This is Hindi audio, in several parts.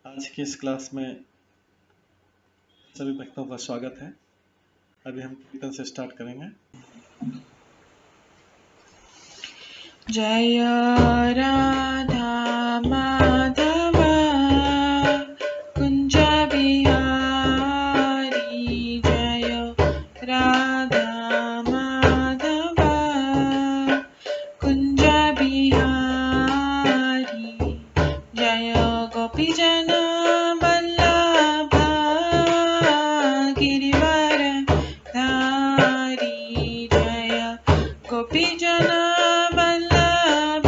आज की इस क्लास में सभी भक्तों का स्वागत है। अभी हम कीर्तन से स्टार्ट करेंगे। जय राधा माधव कुंज बिहारी, जय राधा माधव कुंज बिहारी, जय गोपीजन वल्लभ गिरिवर धारी, जय गोपीजन वल्लभ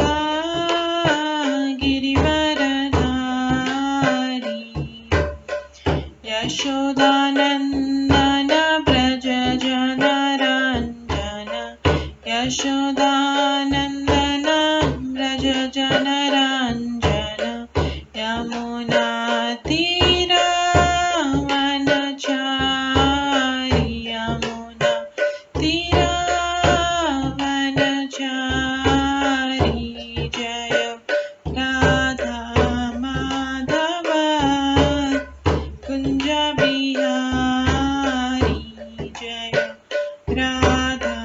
गिरिवर धारी, यशोदानंदन ब्रज जनरंजन, यशोदानंदन ब्रज जनरंजन, यमुना तीरावनचारी, यमुना तीरावनचारी, जय राधा माधव कुंज बिहारी, जय राधा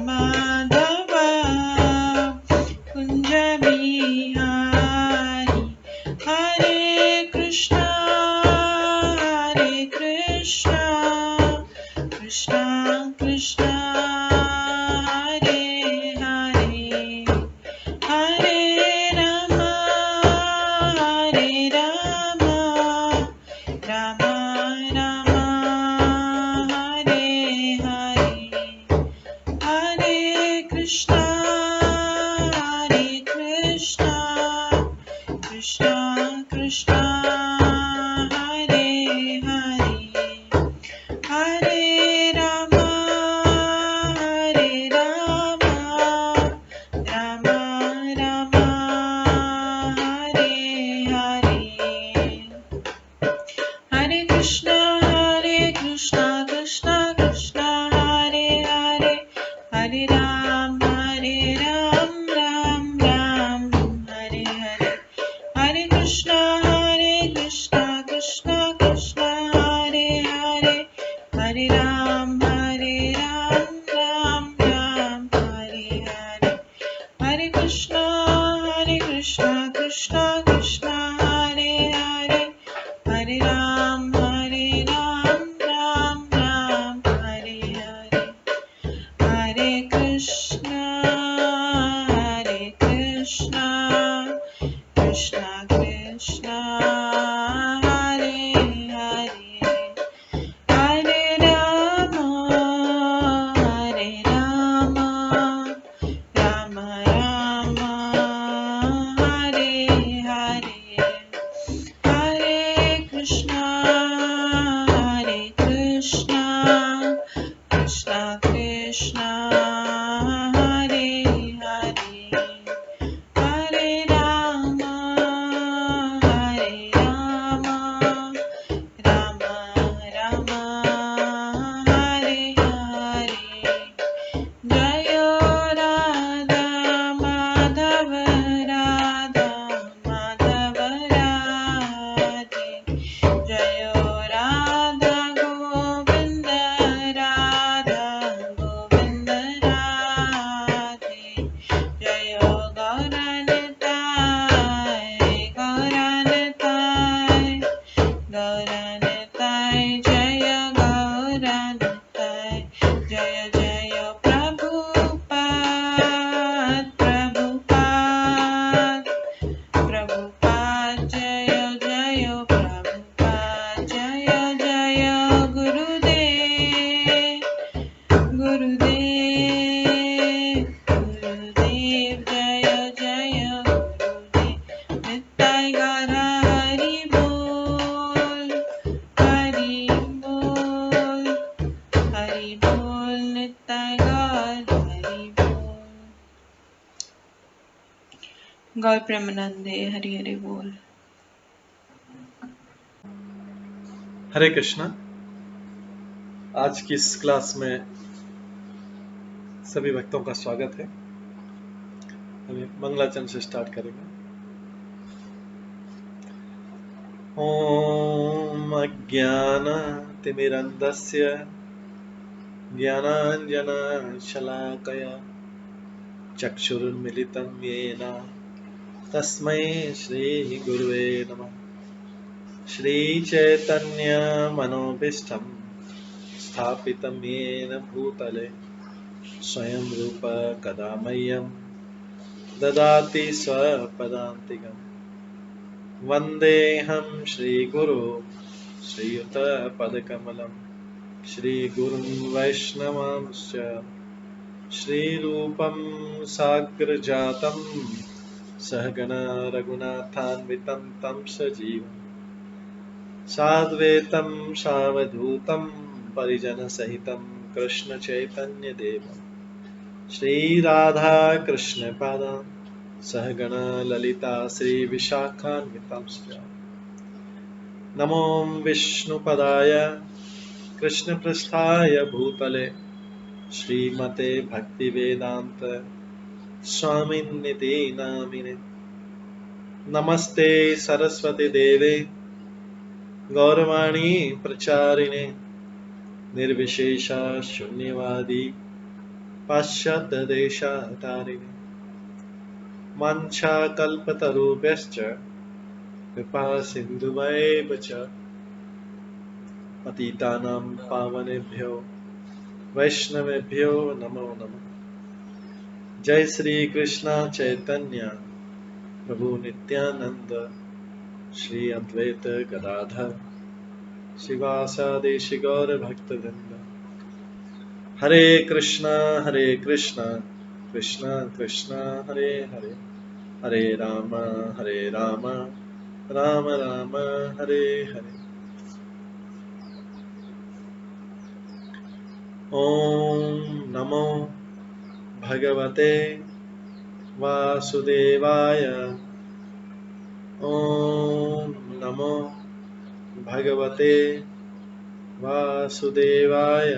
माधव कुंज बिहारी, हरे कृष्णा कृष्णा कृष्णा हरे हरे, हरे राम राम राम हरे हरे, हरे कृष्णा कृष्णा कृष्णा हरे हरे, हरे राम राम राम हरे हरे, हरे कृष्णा कृष्णा कृष्णा हरे हरे, हरे राम राम राम हरे हरे, हरे कृष्णा कृष्णा कृष्णा हरे हरे, हरे राम राम हरे हरे, हरे कृष्णा कृष्णा कृष्णा हरे हरे, हरे राम राम हरे हरे, हरे कृष्णा कृष्णा कृष्णा हरे हरे, हरे राम राम हरे हरे, हरे कृष्णा कृष्णा कृष्णा हरे हरे, हरे राम राम हरे हरे, जय राधा माधव राधे, जय राधा गोविंद राधे, जय गौरनताय जय गौरनताय, जय जय प्रभुपाद जय जय प्रभुपाद, जय जय गुरुदेव जय जय गुरुदेव, नित्य गौर हरि बोल नित्य गौर हरि बोल, गौर प्रेमानंदे हरि हरि बोल। हरे कृष्णा। आज की इस क्लास में सभी भक्तों का स्वागत है। अभी मंगलाचरण से स्टार्ट करेंगे। ॐ अज्ञानतिमिरन्धस्य ज्ञानाञ्जनशलाकया चक्षुरुन्मिलितं येन तस्मै श्रीगुरुवे नमः। श्रीचैतन्यमनोभीष्टं स्थापितं येन भूतले स्वयं रूप कदा मह्यं ददाति स्वपदान्तिकम्। वन्देऽहं श्रीगुरो श्रीयुतपदकमलं श्रीगुरुं वैष्णवांश्च श्रीरूपं साग्रजातं सहगण रघुनाथान्वितं तं सजीवं साद्वैतं सावधूतं परिजनसहितं कृष्णचैतन्यदेवं श्रीराधाकृष्णपादान् सहगण ललिता श्रीविशाखान्वितांश्च नमो विष्णुपदाय कृष्णपृष्ठाय भूतले श्रीमते भक्तिवेदांत स्वामिन्निति नामिने। नमस्ते सरस्वती देवे गौरवाणी प्रचारिणे निर्विशेष शून्यवादी पाश्चात्य देशातारिणे। वाञ्छाकल्पतरुभ्यश्च कृपा सिन्धुभ्येव च पतितानां पावनेभ्यो वैष्णवेभ्यो नमो नमः। जय श्री कृष्ण चैतन्य प्रभु नित्यानंद श्री अद्वैत गदाधर शिवासादि गौर भक्तवृंद। हरे कृष्णा कृष्णा कृष्णा हरे हरे, हरे राम राम राम हरे हरे। ओम नमो भगवते वासुदेवाय। ओम नमो भगवते वासुदेवाय।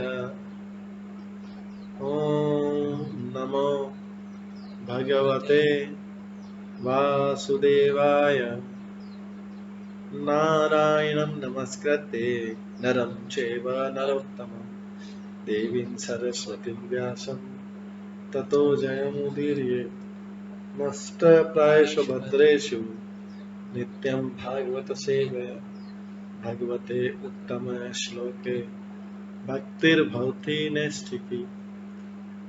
ओम नमो भगवते वासुदेवाय। नारायणं नमस्कृत्य नरं चैव नरोत्तमं देवीं सरस्वतीं व्यासं ततो जयमुदीरयेत्। नष्टप्रायेषु भद्रेषु नित्यं भागवत सेवया भगवते उत्तम श्लोके भक्तिर्भवति नैष्ठिकी।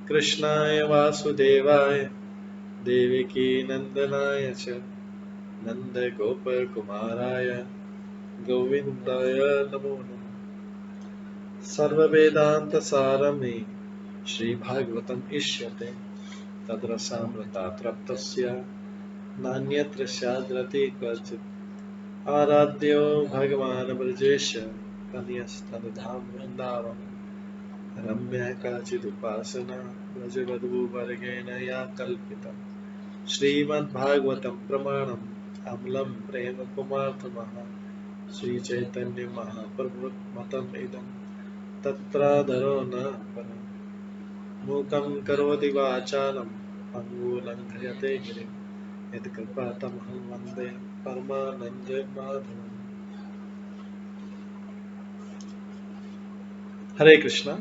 कृष्णाय वासुदेवाय देवकी नंदनाय च नन्दगोपकुमाराय गोविन्दाय नमो नमः। सर्ववेदान्तसारमे श्रीभागवतम् इष्यते तद्रसामृतात् नान्यत्र स्याद्रति क्वचित्। आराध्यो भगवान् ब्रजेश तनयस्तनुधाम वृन्दावन रम्या काचिदुपासना ब्रजवधूवर्गेण या कल्पिता। श्रीमद्भागवतं प्रमाणम् अमलं प्रेम कुमार्थमः श्रीचैतन्य महाप्रभुमतम् इदं तत्रादरो न परम्। मूकं करोति वाचालं पङ्गुलङ्घयते गिरिं यत्कृपातमहं वन्दे परमानन्दमाधवम्। हरे कृष्णा।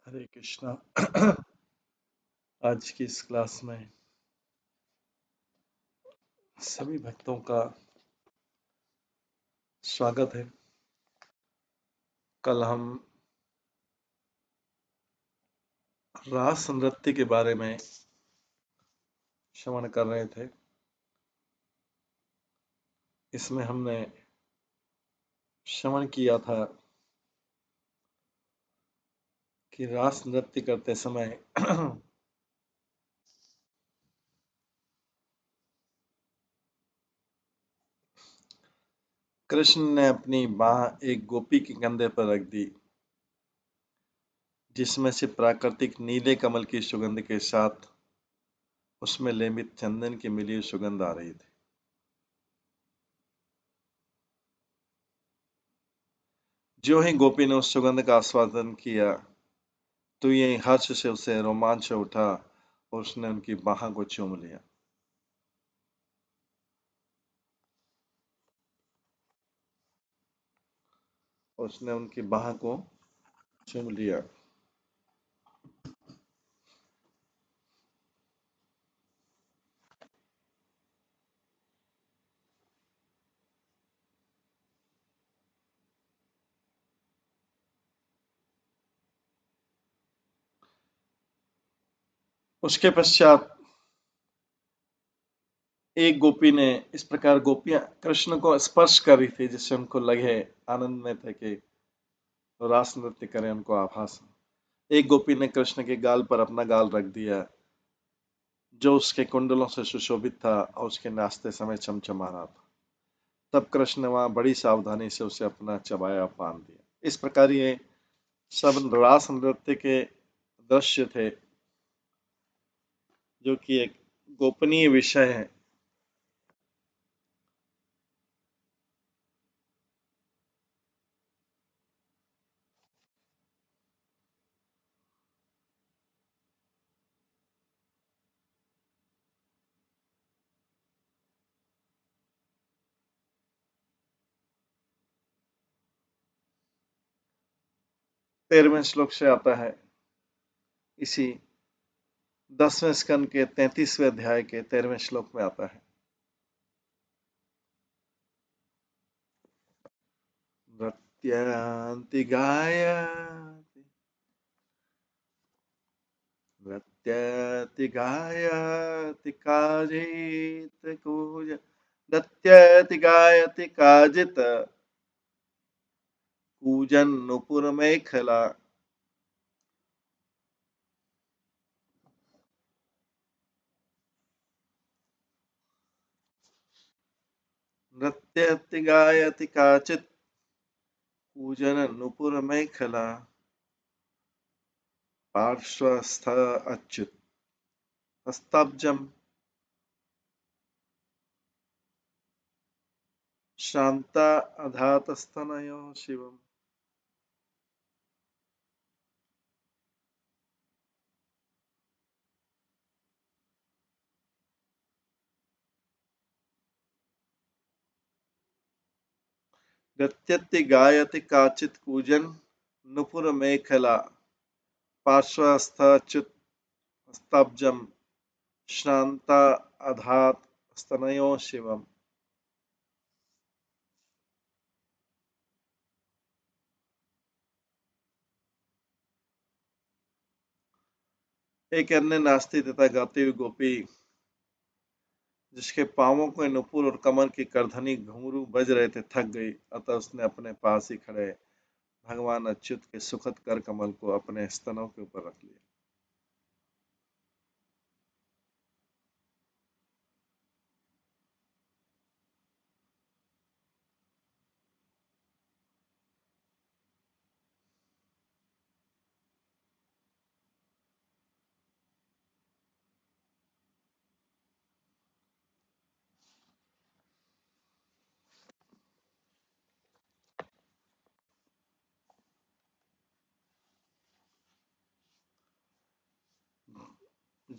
हरे कृष्णा। आज की इस क्लास में सभी भक्तों का स्वागत है। कल हम रास नृत्य के बारे में श्रवण कर रहे थे। इसमें हमने श्रवण किया था कि रास नृत्य करते समय कृष्ण ने अपनी बाह एक गोपी के कंधे पर रख दी, जिसमें से प्राकृतिक नीले कमल की सुगंध के साथ उसमें लेपित चंदन की मिली हुई सुगंध आ रही थी। जो ही गोपी ने उस सुगंध का आस्वादन किया तो ये हर्ष से उसे रोमांच उठा और उसने उनकी बाह को चूम लिया। उसने उनकी बाह को चूम लिया। उसके पश्चात एक गोपी ने इस प्रकार गोपियां कृष्ण को स्पर्श कर रही थी, जिससे उनको लगे आनंद में थे कि रास नृत्य करें, उनको आभास। एक गोपी ने कृष्ण के गाल पर अपना गाल रख दिया, जो उसके कुंडलों से सुशोभित था और उसके नाचते समय चमचमा रहा था। तब कृष्ण ने वहां बड़ी सावधानी से उसे अपना चबाया पान दिया। इस प्रकार ये सब रास नृत्य के दृश्य थे, जो कि एक गोपनीय विषय है। तेरहवें श्लोक से आता है, इसी 10वें स्कंद के 33वें अध्याय के 13वें श्लोक में आता है। नृत्यांति गायति नृत्याति गायति काजित कूज नृत्याति गायति काजित कूजन नुपुर मेखला। नृत्याति गायति काचित कूजन नुपुर मेखला पार्श्वस्थ अच्युत हस्ताब्जम शांता अधातस्तनयो शिवम। नृत्यति गायति काचित कूजन नुपुर मेखला पार्श्वस्थच्युत हस्ताब्जम श्रांता अधात स्तनयो शिवम। एक अन्य नाचती तथा गाती हुई गोपी, जिसके पांवों के नुपुर और कमर की करधनी घुंघरू बज रहे थे, थक गई। अतः उसने अपने पास ही खड़े भगवान अच्युत के सुखद कर कमल को अपने स्तनों के ऊपर रख लिया।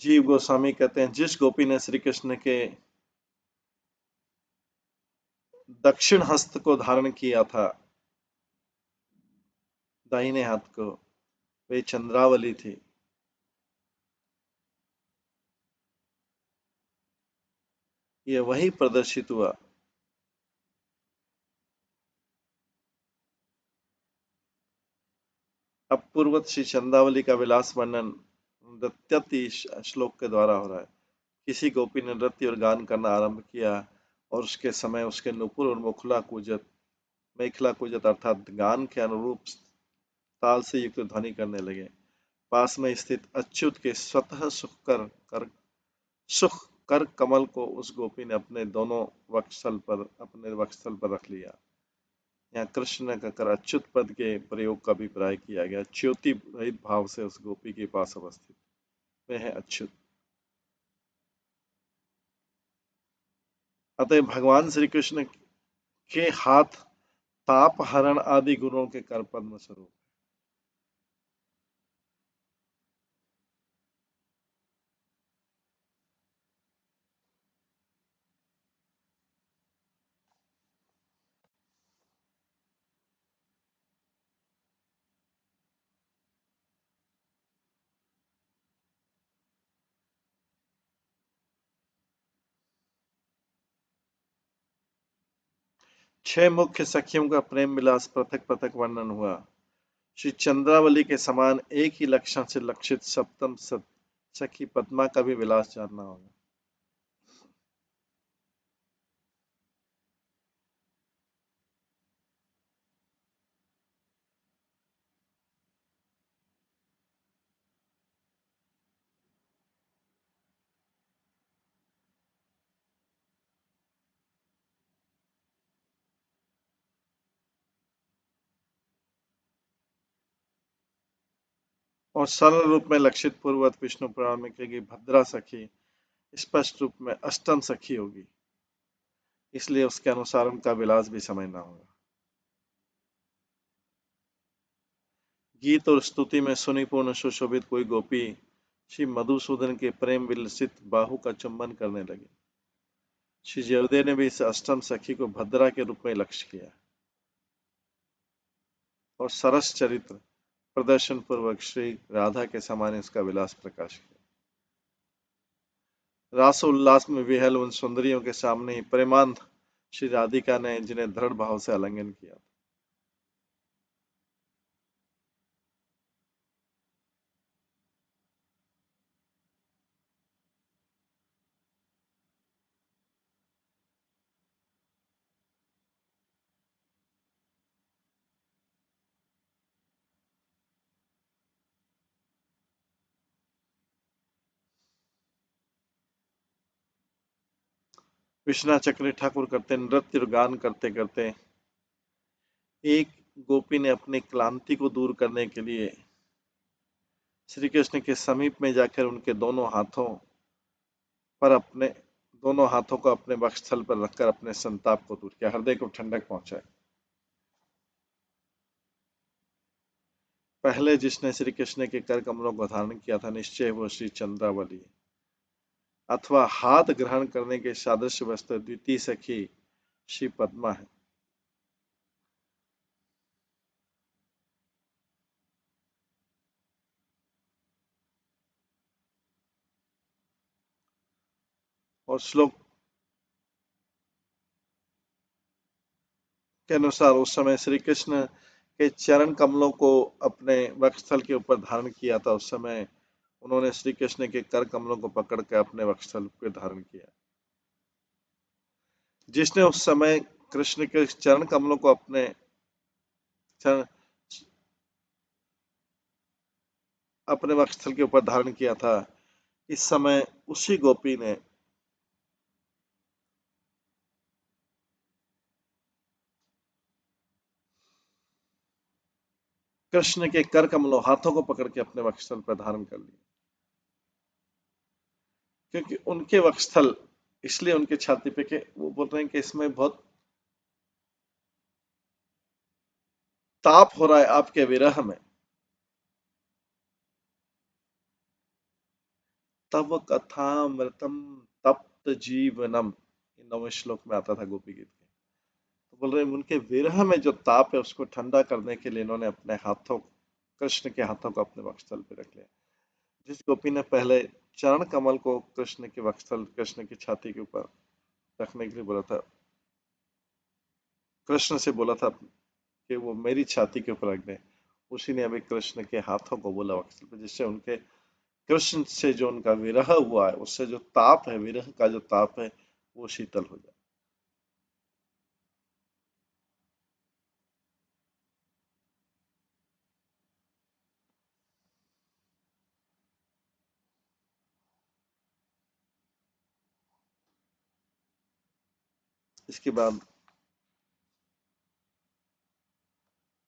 जीव गोस्वामी कहते हैं, जिस गोपी ने श्री कृष्ण के दक्षिण हस्त को धारण किया था, दाहिने हाथ को, वे चंद्रावली थी। ये वही प्रदर्शित हुआ। अब पूर्वत श्री चंद्रावली का विलास वर्णन नृत्यति श्लोक के द्वारा हो रहा है। किसी गोपी ने नृत्य और गान करना आरंभ किया और उसके समय उसके नुपुर और मेखला कुजत अर्थात गान के अनुरूप ताल से युक्त ध्वनि करने लगे। पास में स्थित अच्युत के स्वतः सुख कर कमल को उस गोपी ने अपने वक्षस्थल पर रख लिया। यहाँ कृष्ण का कर अच्युत पद के प्रयोग का अभिप्राय किया गया। च्युति रहित भाव से उस गोपी के पास अवस्थित वे है अच्युत। अतः भगवान श्री कृष्ण के हाथ ताप हरण आदि गुणों के कर पद्म स्वरूप। 6 मुख्य सखियों का प्रेम विलास पृथक पृथक वर्णन हुआ। श्री चंद्रावली के समान एक ही लक्षण से लक्षित सप्तम सखी पद्मा का भी विलास जानना होगा। और सरल रूप में लक्षित पूर्वत विष्णु पुराण में कही गई भद्रा सखी स्पष्ट रूप में अष्टम सखी होगी, इसलिए उसके अनुसार उनका विलास भी समझना होगा। गीत और स्तुति में सुनिपूर्ण सुशोभित कोई गोपी श्री मधुसूदन के प्रेम विलसित बाहु का चुंबन करने लगी। श्री जयदेव ने भी इस अष्टम सखी को भद्रा के रूप में लक्ष्य किया और सरस चरित्र प्रदर्शन पूर्वक श्री राधा के समान इसका विलास प्रकाश किया। रासोल्लास में विहल उन सुंदरियों के सामने ही प्रेमांध श्री राधिका ने जिन्हें दृढ़ भाव से आलिंगन किया। विश्वनाथ चक्री ठाकुर करते नृत्य और गान करते करते एक गोपी ने अपनी क्लांति को दूर करने के लिए श्री कृष्ण के समीप में जाकर उनके दोनों हाथों को अपने वक्षस्थल पर रखकर अपने संताप को दूर किया, हृदय को ठंडक पहुंचाई। पहले जिसने श्री कृष्ण के कर कमलों को धारण किया था निश्चय वो श्री चंद्रावली अथवा हाथ ग्रहण करने के सादृश्य वस्त्र द्वितीय सखी श्री पद्मा है। और श्लोक के अनुसार उस समय श्री कृष्ण के चरण कमलों को अपने वक्षस्थल के ऊपर धारण किया था। उस समय उन्होंने श्री कृष्ण के कर कमलों को पकड़ कर अपने वक्षस्थल पे धारण किया। जिसने उस समय कृष्ण के चरण कमलों को अपने वक्षस्थल के ऊपर धारण किया था, इस समय उसी गोपी ने कृष्ण के कर कमलों हाथों को पकड़ के अपने वक्षस्थल पर धारण कर लिया। क्योंकि उनके वक्षस्थल इसलिए उनके छाती पे के वो बोल रहे हैं कि इसमें बहुत ताप हो रहा है आपके विरह में। तब कथामृतम तप्त जीवनम 9वें श्लोक में आता था गोपी गीत के। तो बोल रहे हैं उनके विरह में जो ताप है उसको ठंडा करने के लिए इन्होंने अपने हाथों कृष्ण के हाथों को अपने वक्षस्थल पे रख लिया। जिस गोपी ने पहले चरण कमल को कृष्ण के वक्षस्थल, कृष्ण की छाती के ऊपर रखने के लिए बोला था, कृष्ण से बोला था कि वो मेरी छाती के ऊपर रख दें, उसी ने अभी कृष्ण के हाथों को बोला वक्षस्थल पे, जिससे उनके कृष्ण से जो उनका विरह हुआ है, उससे जो ताप है, विरह का जो ताप है, वो शीतल हो जाए। इसके बाद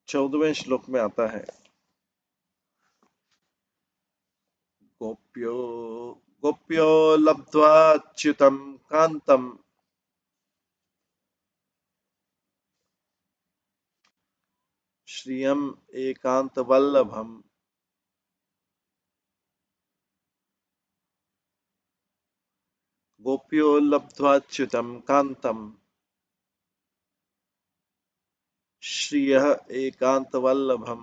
14वें श्लोक में आता है, गोप्यो गोप्यो लब्ध्वा च्युतं कांतम श्रियम एकांत वल्लभम। गोप्यो लब्ध्वा च्युतं कांतम श्रियः एकांत वल्लभम।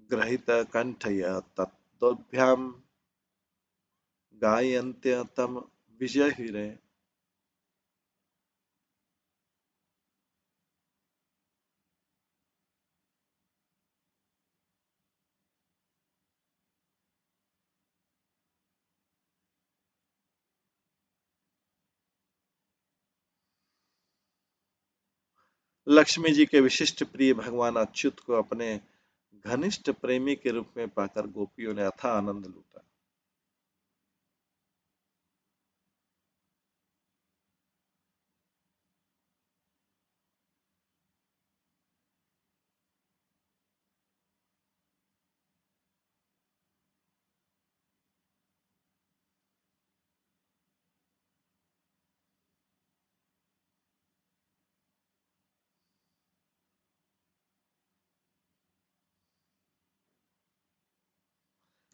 ग्रहित कंठया तत्तोभ्याम गायन्त्य तम विजहिरे। लक्ष्मी जी के विशिष्ट प्रिय भगवान अच्युत को अपने घनिष्ठ प्रेमी के रूप में पाकर गोपियों ने अथाह आनंद लूटा।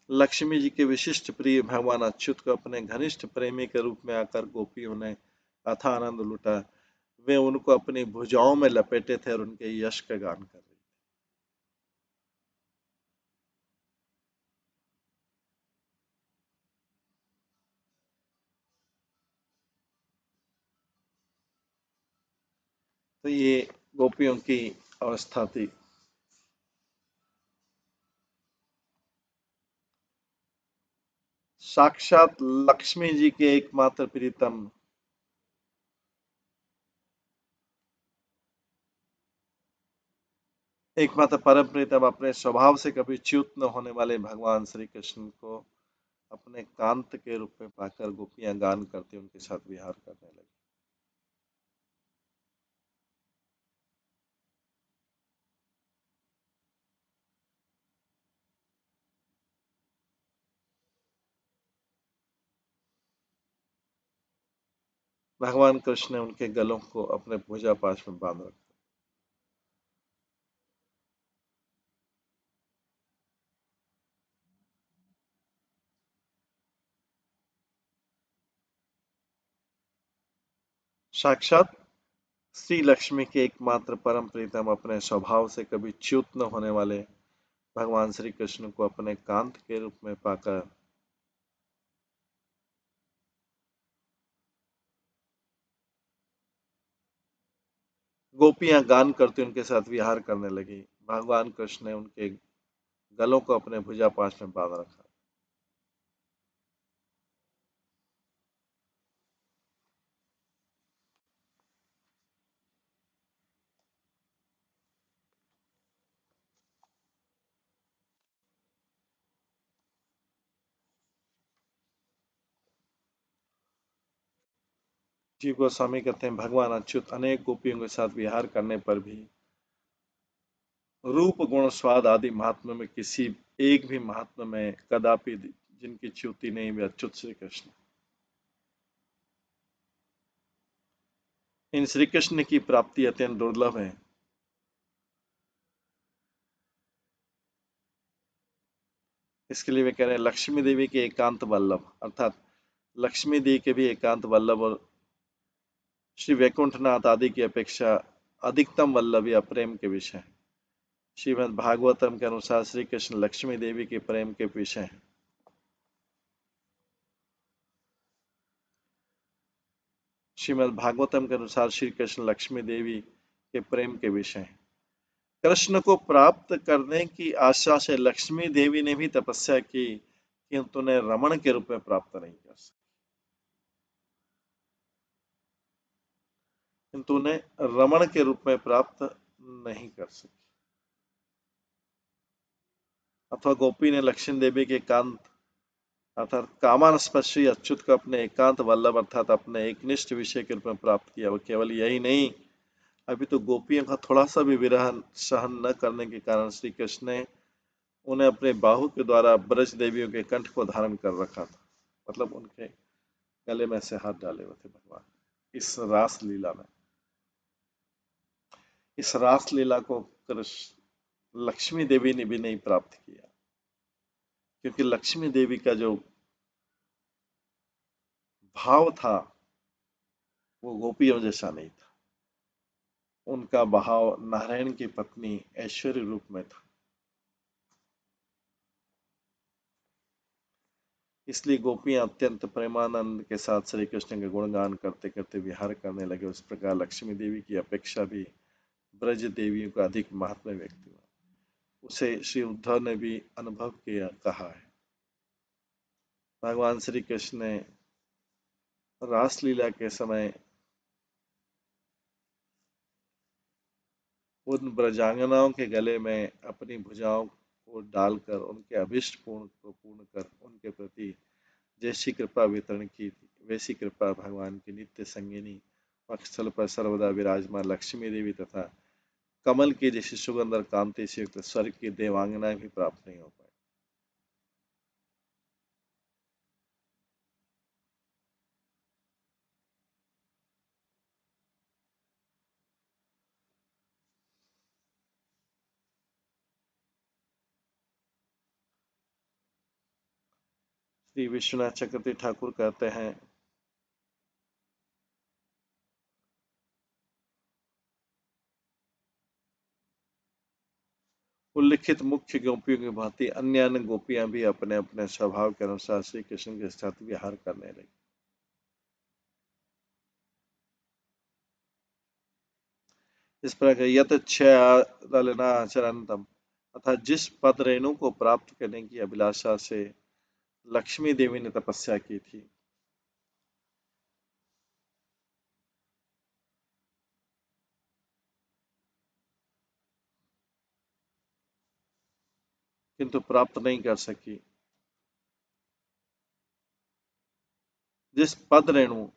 लक्ष्मी जी के विशिष्ट प्रिय भगवान अच्युत को अपने घनिष्ठ प्रेमी के रूप में आकर गोपियों ने अथाह आनंद लूटा। वे उनको अपनी भुजाओं में लपेटे थे और उनके यश का गान कर रहे थे। तो ये गोपियों की अवस्था थी। साक्षात लक्ष्मी जी के एकमात्र प्रीतम, एकमात्र परम प्रीतम, अपने स्वभाव से कभी च्युत न होने वाले भगवान श्री कृष्ण को अपने कांत के रूप में पाकर गोपियां गान करती उनके साथ विहार करने लगी। भगवान कृष्ण ने उनके गलों को अपने भुजा पाश में बांध रखा। साक्षात श्री लक्ष्मी के एकमात्र परम प्रीतम, अपने स्वभाव से कभी च्युत न होने वाले भगवान श्री कृष्ण को अपने कांत के रूप में पाकर गोपियां गान करती उनके साथ विहार करने लगी। भगवान कृष्ण ने उनके गलों को अपने भुजा पाश में बांध रखा। जीव गोस्वामी कहते हैं, भगवान अच्युत अनेक गोपियों के साथ विहार करने पर भी रूप गुण स्वाद आदि महात्मा में किसी एक भी महात्मा में कदापि जिनकी च्युति नहीं, वे अच्युत श्री कृष्ण। इन श्री कृष्ण की प्राप्ति अत्यंत दुर्लभ है। इसके लिए वे कह रहे हैं, लक्ष्मी देवी के एकांत वल्लभ, अर्थात लक्ष्मी देवी के भी एकांत वल्लभ और श्री वैकुंठनाथ आदि की अपेक्षा अधिकतम वल्लभ या प्रेम के विषय हैं। श्रीमद् भागवतम के अनुसार श्री कृष्ण लक्ष्मी देवी के प्रेम के विषय हैं। श्रीमद् भागवतम के अनुसार श्री कृष्ण लक्ष्मी देवी के प्रेम के विषय हैं। कृष्ण को प्राप्त करने की आशा से लक्ष्मी देवी ने भी तपस्या की, किंतु उन्हें रमण के रूप में प्राप्त नहीं कर सकी। किंतु उन्हें रमण के रूप में प्राप्त नहीं कर सकी। अथवा गोपी ने लक्ष्मी देवी के एकांत अर्थात कामास्पर्शी अच्युत को अपने एकांत वल्लभ अर्थात अपने एकनिष्ठ विषय के रूप में प्राप्त किया। वो केवल यही नहीं, अभी तो गोपियों का थोड़ा सा भी विरह सहन न करने के कारण श्री कृष्ण ने उन्हें अपने बाहु के द्वारा ब्रज देवियों के कंठ को धारण कर रखा था। मतलब उनके गले में से हाथ डाले हुए थे भगवान इस रास लीला में। इस रास लीला को कृष्ण लक्ष्मी देवी ने भी नहीं प्राप्त किया, क्योंकि लक्ष्मी देवी का जो भाव था वो गोपियों जैसा नहीं था। उनका भाव नारायण की पत्नी ऐश्वर्य रूप में था। इसलिए गोपियां अत्यंत प्रेमानंद के साथ श्री कृष्ण के गुणगान करते करते विहार करने लगे। उस प्रकार लक्ष्मी देवी की अपेक्षा भी ब्रज देवियों का अधिक महात्म्य व्यक्ति हुआ। उसे श्री उद्धव ने भी अनुभव किया कहा है। भगवान श्री कृष्ण ने रासलीला के समय उन ब्रजांगनाओं के गले में अपनी भुजाओं को डालकर उनके अभिष्ट पूर्ण को पूर्ण कर उनके प्रति जैसी कृपा वितरण की थी, वैसी कृपा भगवान की नित्य संगिनी वक्षस्थल पर सर्वदा विराजमान लक्ष्मी देवी तथा कमल की जैसी सुगंध और कांति से युक्त स्वर्ग की देवांगनाएं भी प्राप्त नहीं हो पाई। श्री विश्वनाथ चक्रवर्ती ठाकुर कहते हैं, उल्लिखित मुख्य गोपियों की भांति अन्य अन्य गोपियां भी अपने अपने स्वभाव के अनुसार श्री कृष्ण के साथ विहार करने लगी। इस प्रकार यत चरणतम अर्थात जिस पद रेणु को प्राप्त करने की अभिलाषा से लक्ष्मी देवी ने तपस्या की थी, किंतु प्राप्त नहीं कर सकी। जिस पद रेणु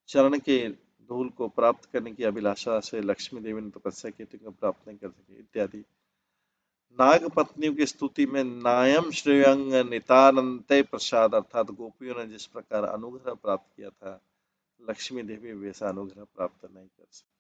चरण के धूल को प्राप्त करने की अभिलाषा से लक्ष्मी देवी ने तपस्या की थी, प्राप्त नहीं कर सकी इत्यादि। नाग पत्नियों की स्तुति में नायम श्रेयंग नितानंते प्रसाद अर्थात गोपियों ने जिस प्रकार अनुग्रह प्राप्त किया था, लक्ष्मी देवी वैसा अनुग्रह प्राप्त नहीं कर सकी।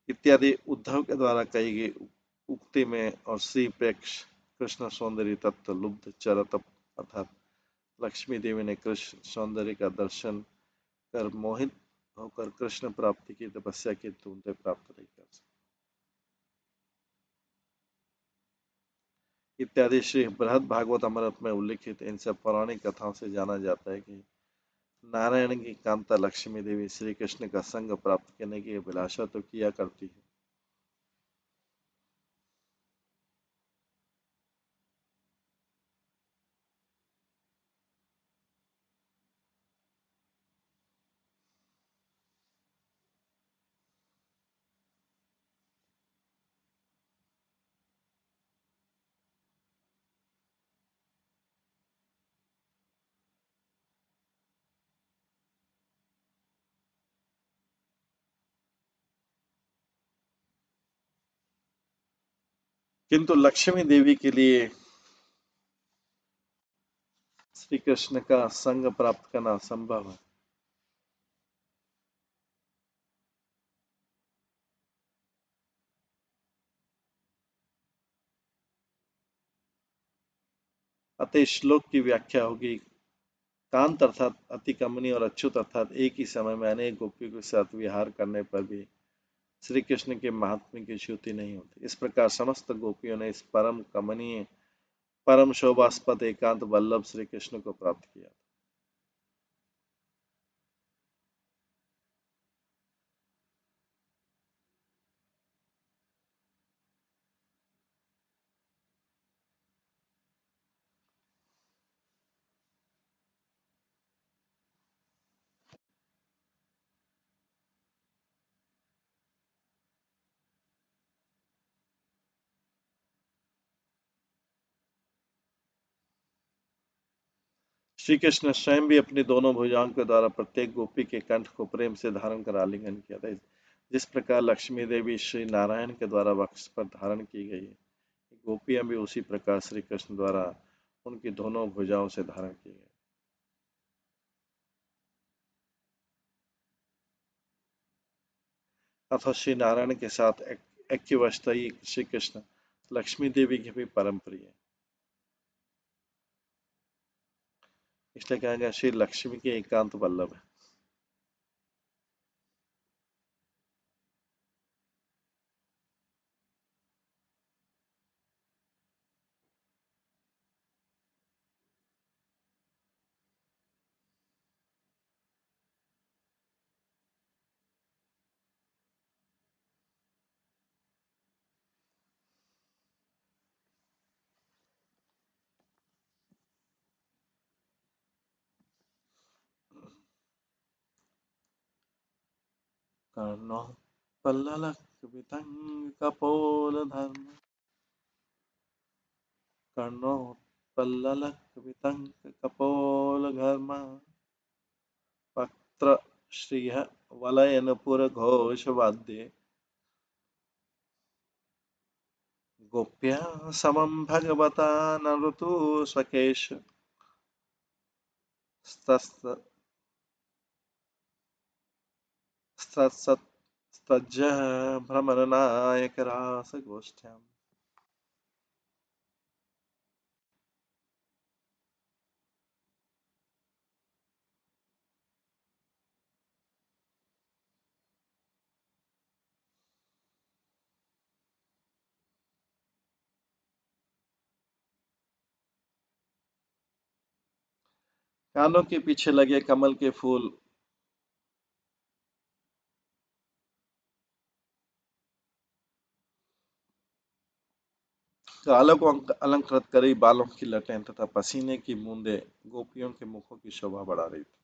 इत्यादि उद्धव के द्वारा कही गई उक्ति में और श्री प्रेक्ष कृष्ण सौंदर्य तत्व लुब्ध चरत अर्थात लक्ष्मी देवी ने कृष्ण सौंदर्य का दर्शन कर मोहित होकर कृष्ण प्राप्ति की तपस्या की, तो उनसे प्राप्त नहीं कर सके इत्यादि। श्री बृहद भागवत अमृत में उल्लिखित इन सब पौराणिक कथाओं से जाना जाता है कि नारायण की कांता लक्ष्मी देवी श्री कृष्ण का संग प्राप्त करने की अभिलाषा तो किया करती है, किंतु लक्ष्मी देवी के लिए श्री कृष्ण का संग प्राप्त करना असंभव है। अतः इस श्लोक की व्याख्या होगी, कांत अर्थात अति कमनीय और अच्युत अर्थात एक ही समय में अनेक गोपियों के साथ विहार करने पर भी श्री कृष्ण के महात्म्य की च्युति नहीं होती। इस प्रकार समस्त गोपियों ने इस परम कमनीय परम शोभास्पद एकांत वल्लभ श्री कृष्ण को प्राप्त किया। श्री कृष्ण स्वयं भी अपनी दोनों भुजाओं के द्वारा प्रत्येक गोपी के कंठ को प्रेम से धारण कर आलिंगन किया था। जिस प्रकार लक्ष्मी देवी श्री नारायण के द्वारा वक्ष पर धारण की गई है, गोपियां भी उसी प्रकार श्री कृष्ण द्वारा उनकी दोनों भुजाओं से धारण की गई। अतः श्री नारायण के साथ ऐक्यवस्था ही श्री कृष्ण लक्ष्मी देवी की भी परम प्रिय है। इसलिए कहा गया श्री लक्ष्मी के एकांत वल्लभ है। कर्णो पल्ललक्ष्मितं कपोलधर्म कर्णो पल्ललक्ष्मितं कपोलघर्म वक्त्र श्रियः वलयनपुरघोषवाद्ये गोप्यः समं भगवता नरतु स्वकेश स्तज्जः भ्रमरनायकरासगोष्ठ्याम्। कानों के पीछे लगे कमल के फूल गालों को अलंकृत करी बालों की लटें तथा पसीने की बूंदें गोपियों के मुखों की शोभा बढ़ा रही थी।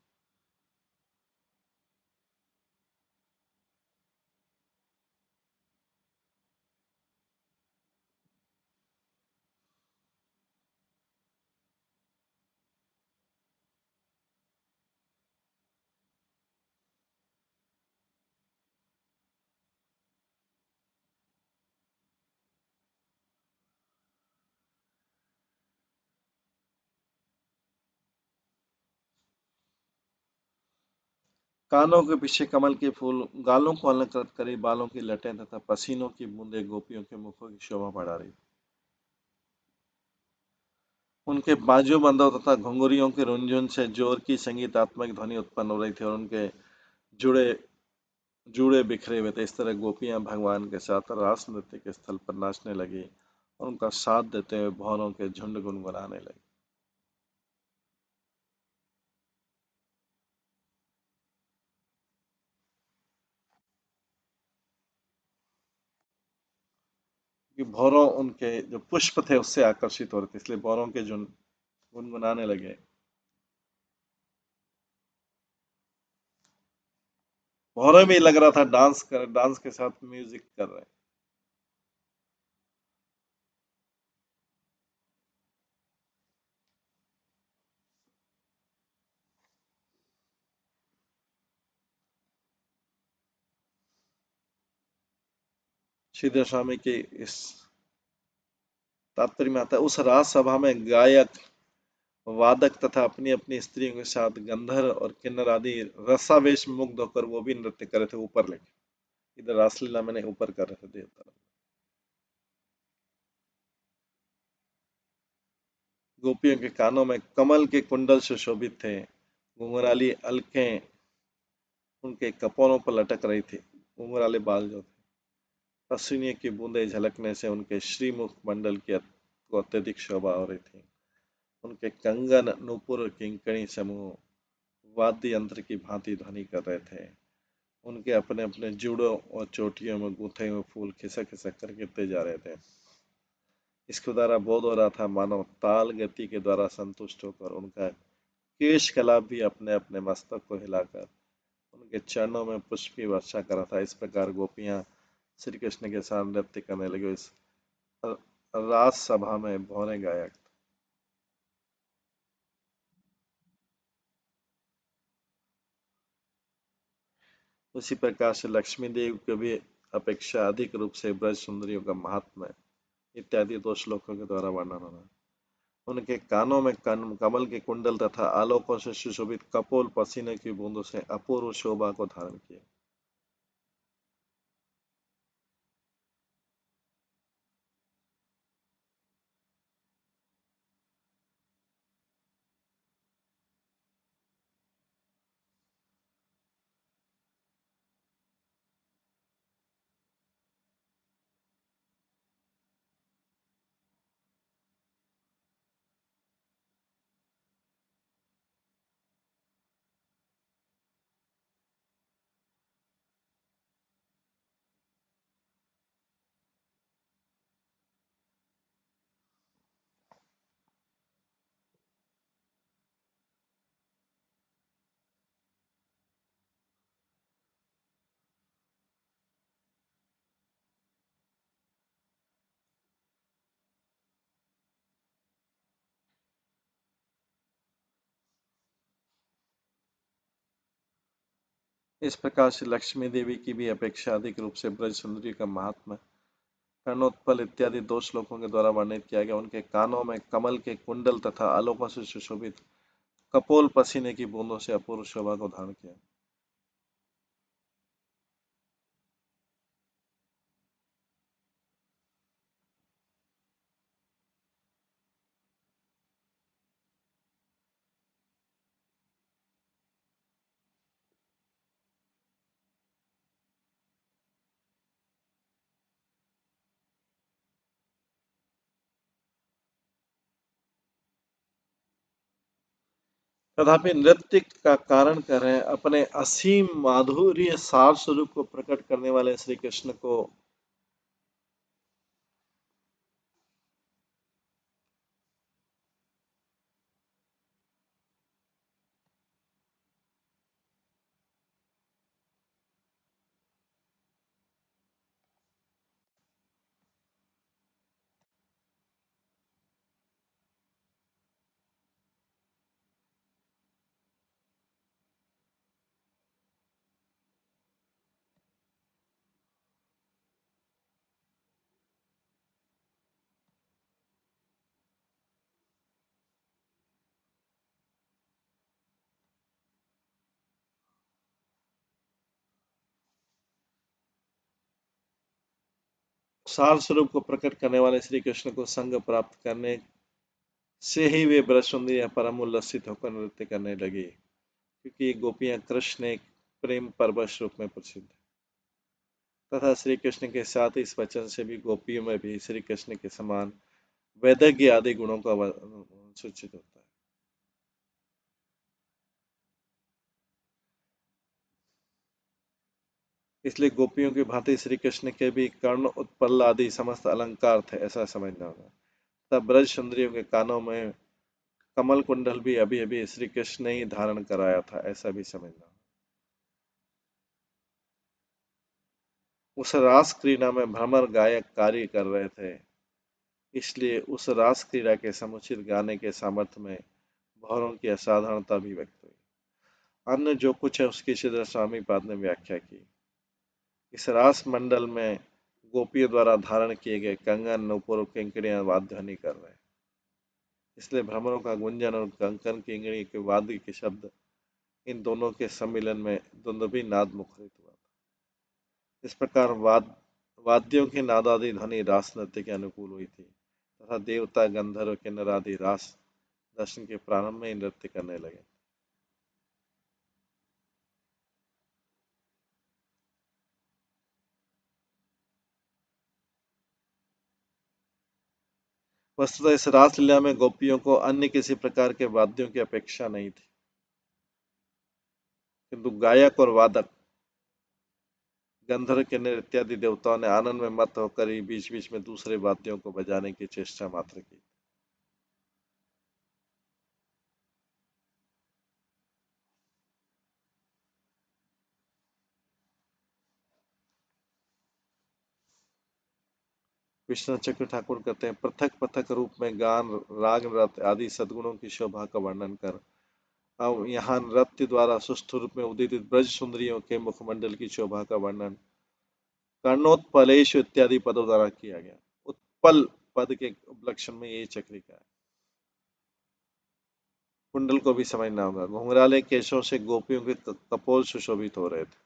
कानों के पीछे कमल के फूल गालों को अलंकृत करी बालों की लटें तथा पसीनों की बूंदें गोपियों के मुखों की शोभा बढ़ा रही थी। उनके बाजू बंधों तथा घुंघरियों के रुनझुन से जोर की संगीतात्मक ध्वनि उत्पन्न हो रही थी और उनके जुड़े जूड़े बिखरे हुए थे। इस तरह गोपियां भगवान के साथ रास नृत्य के स्थल पर नाचने लगी और उनका साथ देते हुए भौरों के झुंड गुनगुनाने लगी। कि भौरों उनके जो पुष्प थे उससे आकर्षित हो रहे थे, इसलिए भौरों के झुंड गुनगुनाने लगे। भौरों में लग रहा था डांस के साथ म्यूजिक कर रहे हैं। श्रीधर स्वामी के इस तात्पर्य में आता है, उस रास सभा में गायक वादक तथा अपनी अपनी स्त्रियों के साथ गंधर्व और किन्नर आदि रसावेश में मुग्ध होकर वो भी नृत्य कर रहे थे ऊपर लेके। इधर रासलीला मैंने ऊपर कर रहे थे देवता। गोपियों के कानों में कमल के कुंडल सुशोभित थे। घुंघराली अलकें उनके कपोलों पर लटक रही थी। घुंघराले बाल जो थे, पसीने की बूंदें झलकने से उनके श्रीमुख मंडल की को अत्यधिक शोभा हो रही थी। उनके कंगन, नूपुर, किंकणी समूह वाद्य यंत्र की भांति ध्वनि कर रहे थे। उनके अपने अपने जूड़ों और चोटियों में गूंथे हुए फूल खिसक खिसक कर गिरते जा रहे थे। इसके द्वारा बोध हो रहा था मानो ताल गति के द्वारा संतुष्ट होकर उनका केश कलाप भी अपने अपने मस्तक को हिलाकर उनके चरणों में पुष्प की वर्षा कर रहा था। इस प्रकार गोपियां श्री कृष्ण के साथ नृत्य करने लगे। इस रास सभा में भौरे गायक। उसी प्रकार से लक्ष्मी देवी को भी अपेक्षा अधिक रूप से ब्रज सुंदरियों का महात्म्य इत्यादि दो श्लोकों के द्वारा वर्णन होना। उनके कानों में कमल के कुंडल तथा आलोकों से सुशोभित कपोल पसीने की बूंदों से अपूर्व शोभा को धारण किए। इस प्रकार से लक्ष्मी देवी की भी अपेक्षा अधिक रूप से ब्रज सुंदरी का महात्मा कर्णोत्पल इत्यादि दो श्लोकों के द्वारा वर्णित किया गया। उनके कानों में कमल के कुंडल तथा आलोकों से सुशोभित कपोल पसीने की बूंदों से अपूर्व शोभा को धारण किया। तथापि नृत्य का कारण कर रहे अपने असीम माधुर्य सार स्वरूप को प्रकट करने वाले श्री कृष्ण को सार स्वरूप को प्रकट करने वाले श्री कृष्ण को संग प्राप्त करने से ही वे ब्रज सुंदरियां परम उल्लसित होकर नृत्य करने लगी, क्योंकि ये गोपियां कृष्ण एक प्रेम परवश रूप में प्रसिद्ध है। तथा श्री कृष्ण के साथ इस वचन से भी गोपियों में भी श्री कृष्ण के समान वैदज्ञ आदि गुणों का सूचित होता है। इसलिए गोपियों की भांति श्री कृष्ण के भी कर्ण उत्पल आदि समस्त अलंकार थे, ऐसा समझना होगा। तब ब्रज सुंदरियों के कानों में कमल कुंडल भी अभी अभी श्री कृष्ण ने ही धारण कराया था, ऐसा भी समझना। उस रास क्रीड़ा में भ्रमर गायक कार्य कर रहे थे, इसलिए उस रास क्रीड़ा के समुचित गाने के सामर्थ्य में भौरों की असाधारणता भी व्यक्त हुई। अन्य जो कुछ है उसकी श्रीधर स्वामी पाद ने व्याख्या की। इस रास मंडल में गोपियों द्वारा धारण किए गए कंगन, नूपुर, किंकड़ियां वाद्य ध्वनि कर रहे हैं, इसलिए भ्रमरों का गुंजन और कंकन किंकड़ी के वाद्य के शब्द इन दोनों के सम्मिलन में दुंदुभी नाद मुखरित हुआ। इस प्रकार वाद्यों की नादादि ध्वनि रास नृत्य के अनुकूल हुई थी तथा देवता, गंधर्व, किन्नर आदि रास दर्शन के प्रारंभ में ही नृत्य करने लगे। वस्तुतः इस रासलीला में गोपियों को अन्य किसी प्रकार के वाद्यों की अपेक्षा नहीं थी, किंतु गायक और वादक गंधर्व किन्नर इत्यादि देवताओं ने आनंद में मत होकर ही बीच बीच में दूसरे वाद्यों को बजाने की चेष्टा मात्र की। विश्वनाथ चक्र ठाकुर कहते हैं, पृथक पृथक रूप में गान, राग, नृत्य आदि सद्गुणों की शोभा का वर्णन कर अब यहाँ नृत्य द्वारा सुष्ठु रूप में उदित ब्रज सुंदरियों के मुखमंडल की शोभा का वर्णन कर्णोत्पलेश इत्यादि पदों द्वारा किया गया। उत्पल पद के उपलक्षण में ये चक्रिका है। कुंडल को भी समझना होगा। घुंघराले केशों से गोपियों के कपोल सुशोभित हो रहे थे।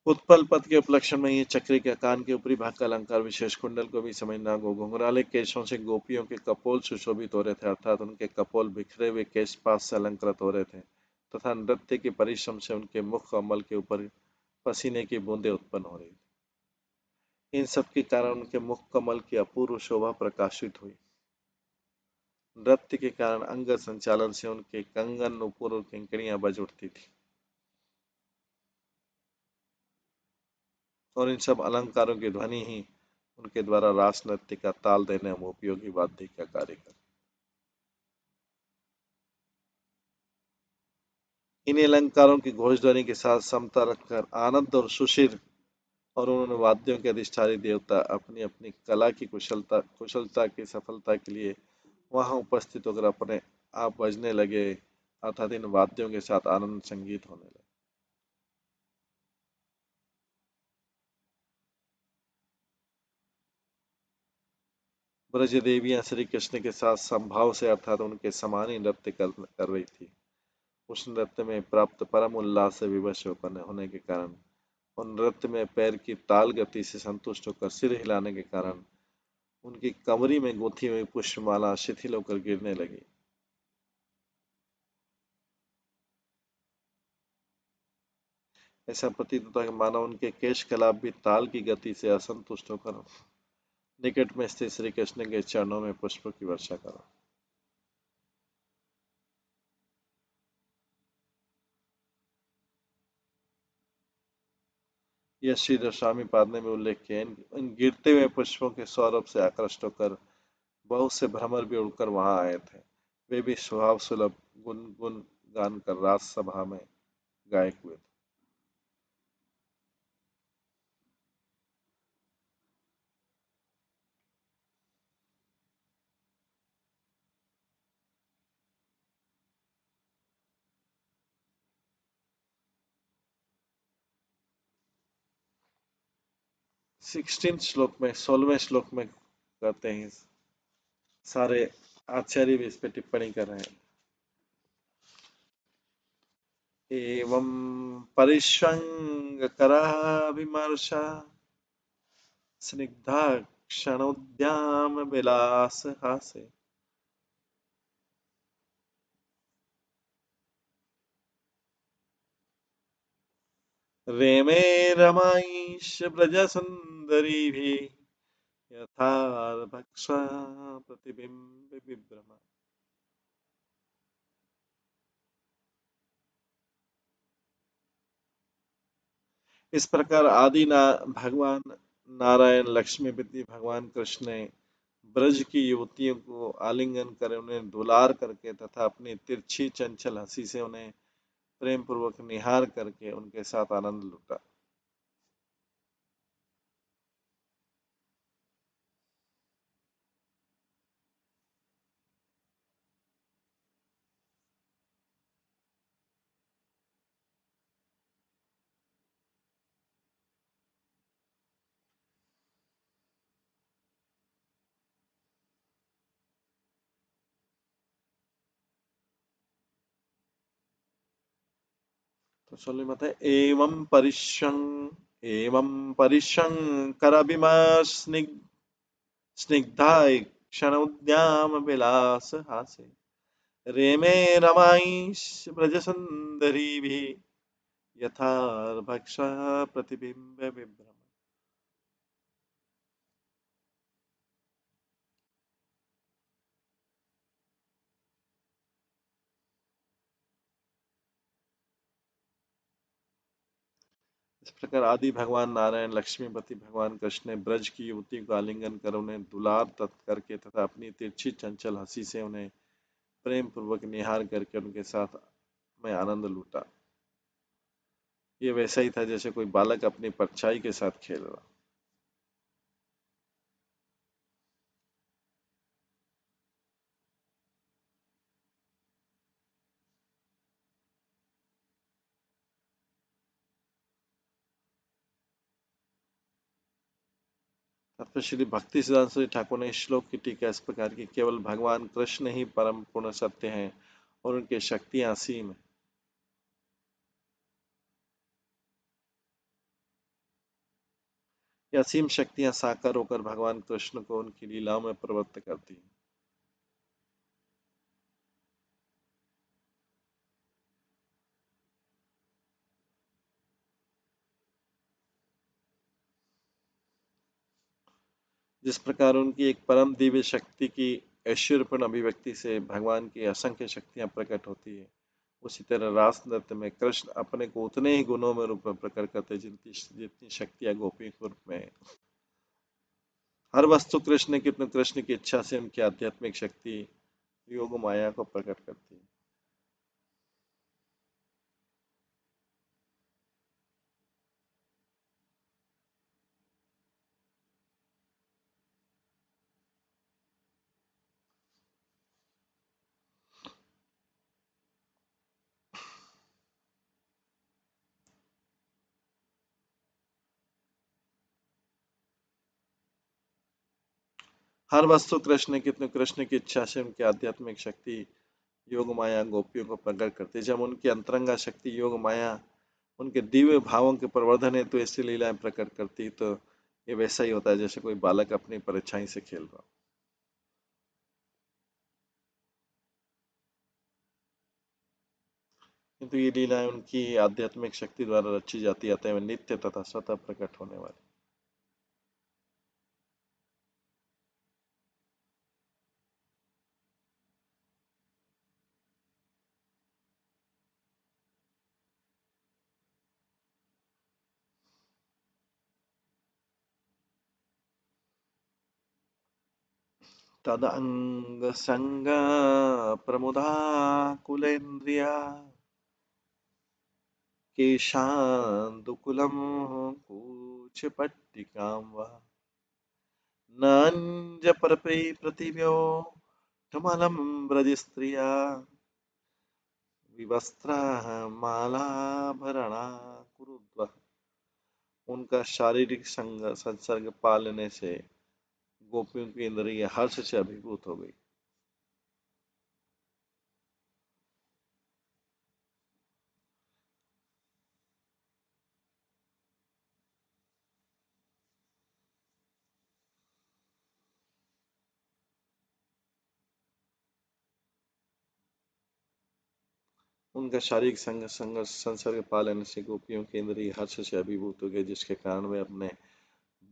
उत्पल पद के उपलक्षण में ये चक्रिका कान के ऊपरी भाग का अलंकार विशेष कुंडल को भी समझना होगा। घुंघराले केशों से गोपियों के कपोल सुशोभित हो रहे थे, अर्थात उनके कपोल बिखरे हुए केश पास से अलंकृत हो रहे थे तथा नृत्य के परिश्रम से उनके मुख कमल के ऊपर पसीने की बूंदें उत्पन्न हो रही थी। इन सब के कारण उनके मुख कमल की अपूर्व शोभा प्रकाशित हुई। नृत्य के कारण अंग संचालन से उनके कंगन, नुपुर और किंकड़ियां बज उठती थी और इन सब अलंकारों की ध्वनि ही उनके द्वारा रास नृत्य का ताल देने में उपयोगी वाद्य का कार्य कर। इन अलंकारों की घोष ध्वनि के साथ समता रखकर आनंद और सुशील और उन्होंने वाद्यों के अधिष्ठात्री देवता अपनी अपनी कला की कुशलता की सफलता के लिए वहां उपस्थित होकर अपने आप बजने लगे, अर्थात इन वाद्यों के साथ आनंद संगीत होने लगे। ब्रज देवियां श्री कृष्ण के साथ संभाव से अर्थात उनके समान ही नृत्य कर रही थी। उस नृत्य में प्राप्त परम उल्लास से विवश होने के कारण और नृत्य में पैर की ताल गति से संतुष्ट होकर सिर हिलाने के कारण उनकी कमरी में गुंथी हुई पुष्पमाला शिथिल होकर गिरने लगी। ऐसा प्रतीत होता है कि मानो उनके केश कलाप भी ताल की गति से असंतुष्ट होकर निकट में स्थित श्री कृष्ण के चरणों में पुष्प की वर्षा करा। यह श्री स्वामी पादने में उल्लेख किया। इन गिरते हुए पुष्पों के सौरभ से आकृष्ट होकर बहुत से भ्रमर भी उड़कर वहां आए थे। वे भी स्वभाव सुलभ गुनगुन गान कर राज सभा में गायक हुए थे। 16 श्लोक में 16वें श्लोक में कहते हैं, सारे आचार्य भी इस पे टिप्पणी कर रहे हैं। एवं परिष्वंगकरः विमर्शा स्निग्धा क्षणोद्याम विलास हासे रेमे रमाईश ब्रज सुंदरी भी यथार्भक्षा प्रतिबिंब विभ्रमा। इस प्रकार भगवान नारायण लक्ष्मीपति भगवान कृष्ण ने ब्रज की युवतियों को आलिंगन कर उन्हें दुलार करके तथा अपनी तिरछी चंचल हंसी से उन्हें प्रेम पूर्वक निहार करके उनके साथ आनंद लुटा। तो सुन मत है एवं परिशंकर स्निग्धाय क्षणोद्याम विलास हासे रेमे रमाईश ब्रज सुंदरी भी यथा भक्ष प्रतिबिंब विभ्रम। इस प्रकार आदि भगवान नारायण लक्ष्मीपति भगवान कृष्ण ने ब्रज की युवती को आलिंगन कर उन्हें दुलार तत् करके तथा अपनी तिरछी चंचल हंसी से उन्हें प्रेम पूर्वक निहार करके उनके साथ में आनंद लूटा। ये वैसा ही था जैसे कोई बालक अपनी परछाई के साथ खेल रहा। तब श्री भक्ति सिद्धांत श्री ठाकुर ने इस श्लोक की टीका इस प्रकार की केवल भगवान कृष्ण ही परम पूर्ण सत्य हैं और उनकी शक्तियां असीम है। ये असीम शक्तियां साकार होकर भगवान कृष्ण को उनकी लीलाओं में प्रवृत्त करती हैं। जिस प्रकार उनकी एक परम दिव्य शक्ति की ऐश्वर्यपूर्ण अभिव्यक्ति से भगवान की असंख्य शक्तियां प्रकट होती है, उसी तरह रास नृत्य में कृष्ण अपने को उतने ही गुणों में रूप में प्रकट करते हैं जिनकी जितनी शक्तियां गोपी के रूप में है। हर वस्तु कृष्ण की कृष्ण की इच्छा से उनकी आध्यात्मिक शक्ति योग माया को प्रकट करती है। हर वस्तु कृष्ण की इच्छा से उनकी आध्यात्मिक शक्ति योग माया गोपियों को प्रकट करती है। जब उनकी अंतरंगा शक्ति योग माया उनके दिव्य भावों के प्रवर्धन हेतु ऐसी लीलाएं प्रकट करती, तो ये वैसा ही होता है जैसे कोई बालक अपनी परछाई से खेल रहा। किंतु ये लीलाएं उनकी आध्यात्मिक शक्ति द्वारा रची जाती है, अतः वे नित्य तथा स्वतः प्रकट होने वाली। तद अंग संग प्रमुदा कुलेन्द्रिया केशान्दुकुलं कूचपट्टिकां वा नाञ्जपरपै प्रतिव्यो कमलं ब्रजस्त्रिया विवस्त्राः मालाभरणा कुरुद्वः। उनका शारीरिक संसर्ग पालने से गोपियों की इंद्रिय हर्ष से अभिभूत हो गई। उनका शारीरिक संसर्ग पा लेने से गोपियों के इंद्रिय हर्ष से अभिभूत हो गए, जिसके कारण वे अपने